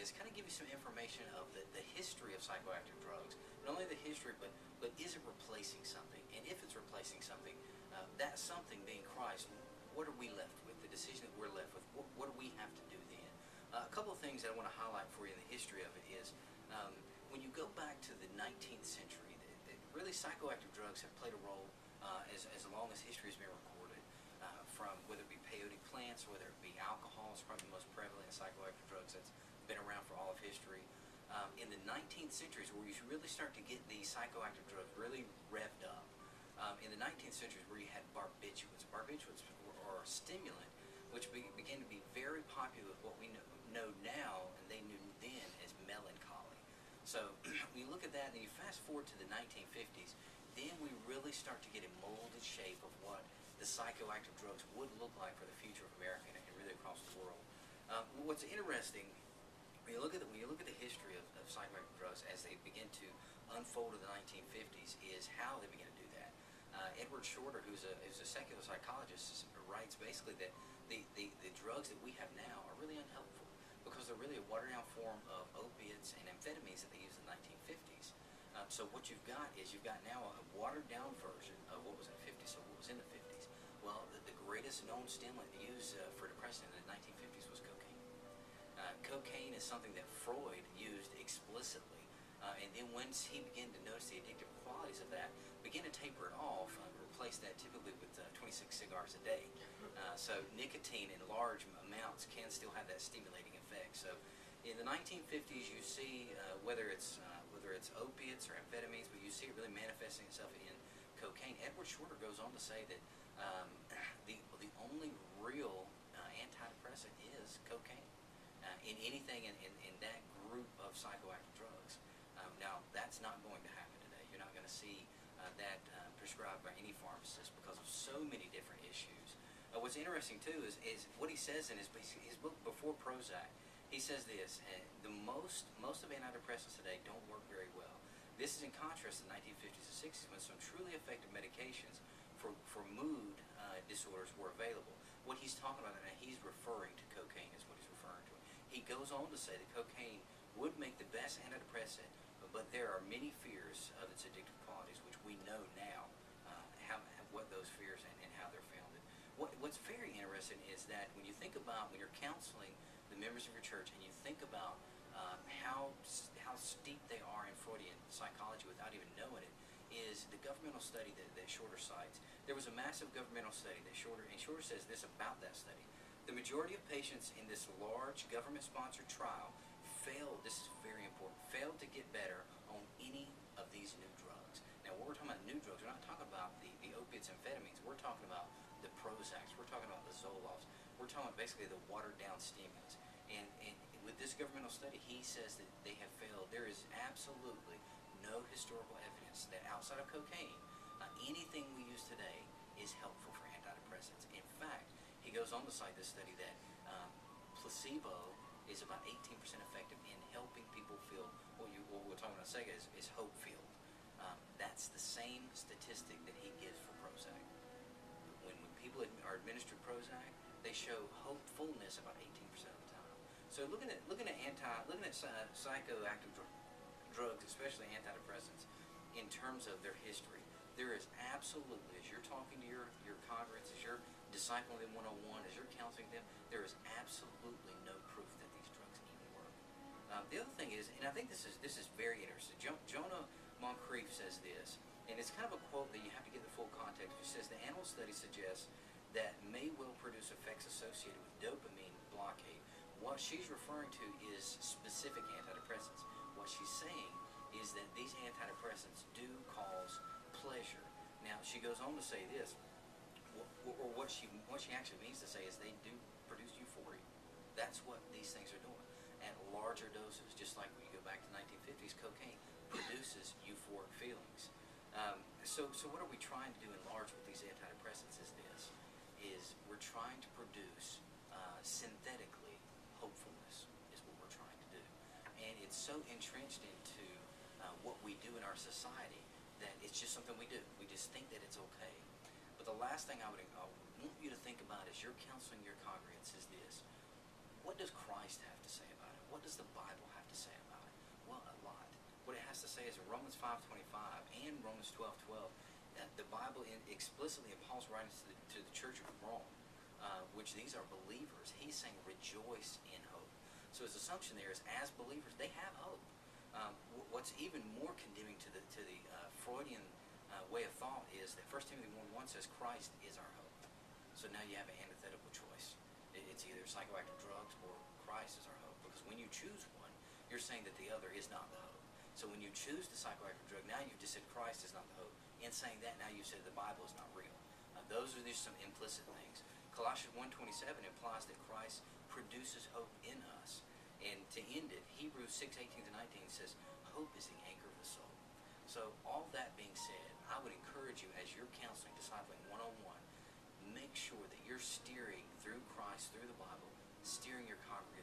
is kind of give you some information of the history of psychoactive drugs. Not only the history, but is it replacing something? And if it's replacing something, that something being Christ, what are we left with? The decision that we're left with, what do we have to do then? A couple of things that I want to highlight for you in the history of it is when you go back to the 19th century, really psychoactive drugs have played a role as long as history has been recorded, from whether it be peyote plants, whether it be alcohol, is probably the most prevalent psychoactive drugs that's been around for all of history. In the 19th century is where you really start to get these psychoactive drugs really revved up. In the 19th century is where you had barbiturates. Barbiturates are a stimulant which began to be very popular with what we know now, and they knew then as melancholy. So when you look at that and then you fast forward to the 1950s, then we really start to get a molded shape of what the psychoactive drugs would look like for the future of America and really across the world. What's interesting, when you look at the history of psychoactive drugs as they begin to unfold in the 1950s, is how they began to do that. Edward Shorter, who's a secular psychologist, writes basically that the drugs that we have now are really unhelpful because they're really a watered-down form of opiates and amphetamines that they used in the 1950s. So what you've got is you've got now a watered-down version of what was in the 50s. So what was in the 50s? Well, the greatest known stimulant used for depression in the 1950s was cocaine. Cocaine is something that Freud used explicitly, and then once he began to notice the addictive qualities of that, began to taper it off, replace that typically with 26 cigars a day. So nicotine in large amounts can still have that stimulating effect. So in the 1950s, you see whether it's opiates or amphetamines, but you see it really manifesting itself in cocaine. Edward Shorter goes on to say that the only real antidepressant is cocaine in anything in that group of psychoactive drugs. Now, that's not going to happen today. You're not going to see that prescribed by any pharmacist because of so many different issues. What's interesting too is what he says in his book Before Prozac. He says this: most of antidepressants today don't work very well. This is in contrast to the 1950s and 60s when some truly effective medications for mood disorders were available. What he's talking about, and he's referring to cocaine, is what he's referring to. He goes on to say that cocaine would make the best antidepressant, but there are many fears of its addictive qualities, which we know now what those fears and how they're founded. What's very interesting is that when you think about when you're counseling the members of your church and you think about how steep they are in Freudian psychology without even knowing it, is the governmental study that Shorter cites. There was a massive governmental study that Shorter says this about that study. The majority of patients in this large government-sponsored trial failed, this is very important, failed to get better on any of these new drugs. Now, when we're talking about new drugs, we're not talking about the opiates and amphetamines. We're talking about the Prozacs. We're talking about the Zoloft's. We're talking about basically the watered-down stimulants. And with this governmental study, he says that they have failed. There is absolutely no historical evidence that outside of cocaine, anything we use today is helpful for antidepressants. In fact, he goes on to cite this study that placebo is about 18% effective in helping people feel what we're talking about Sega is hope-filled. That's the same statistic that he gives for Prozac. When people are administered Prozac, they show hopefulness about 18% of the time. So looking at psychoactive drugs, especially antidepressants, in terms of their history, there is absolutely, as you're talking to your congregants, as you're discipling them one-on-one, as you're counseling them, there is absolutely no proof that these drugs even work. The other thing is, and I think this is very interesting, Jonah Moncrief says this, and it's kind of a quote that you have to get the full context. He says the animal study suggests that may well produce effects associated with dopamine blockade. What she's referring to is specific antidepressants. What she's saying is that these antidepressants do cause pleasure. Now, she goes on to say this, or what she actually means to say is they do produce euphoria. That's what these things are doing. At larger doses, just like when you go back to 1950s, cocaine produces euphoric feelings. So what are we trying to do in large with these antidepressants is we're trying to produce synthetically hopefulness is what we're trying to do. And it's so entrenched into what we do in our society that it's just something we do. We just think that it's okay. But the last thing I want you to think about as you're counseling your congregants is this: what does Christ have to say about it? what does the Bible have to say about it? Well, a lot. What it has to say is in Romans 5:25 and Romans 12:12, the Bible explicitly, in Paul's writings to the church of Rome, which these are believers, he's saying rejoice in hope. So his assumption there is, as believers, they have hope. What's even more condemning to the Freudian way of thought is that 1 Timothy 1:1 says Christ is our hope. So now you have an antithetical choice. It's either psychoactive drugs or Christ is our hope. Because when you choose one, you're saying that the other is not the hope. So when you choose the psychoactive drug, now you've just said Christ is not the hope. In saying that, now you've said the Bible is not real. Those are just some implicit things. Colossians 1:27 implies that Christ produces hope in us. And to end it, Hebrews 6:18-19 says, hope is the anchor of the soul. So all that being said, I would encourage you, as you're counseling, discipling one-on-one, make sure that you're steering through Christ, through the Bible, steering your congregation